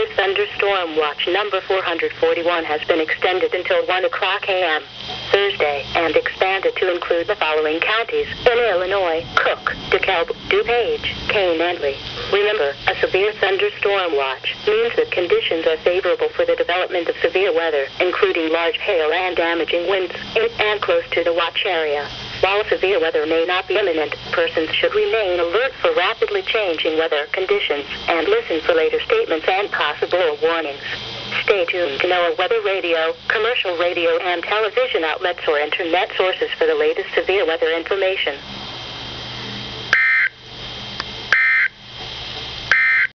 severe thunderstorm watch number 441 has been extended until 1 o'clock a.m. Thursday and expanded to include the following counties in Illinois: Cook, DeKalb, DuPage, Kane, and Lee. Remember, a severe thunderstorm watch means that conditions are favorable for the development of severe weather, including large hail and damaging winds in and close to the watch area. While severe weather may not be imminent, persons should remain alert for rapidly changing weather conditions and listen for later statements and possible warnings. Stay tuned to NOAA weather radio, commercial radio, and television outlets or internet sources for the latest severe weather information.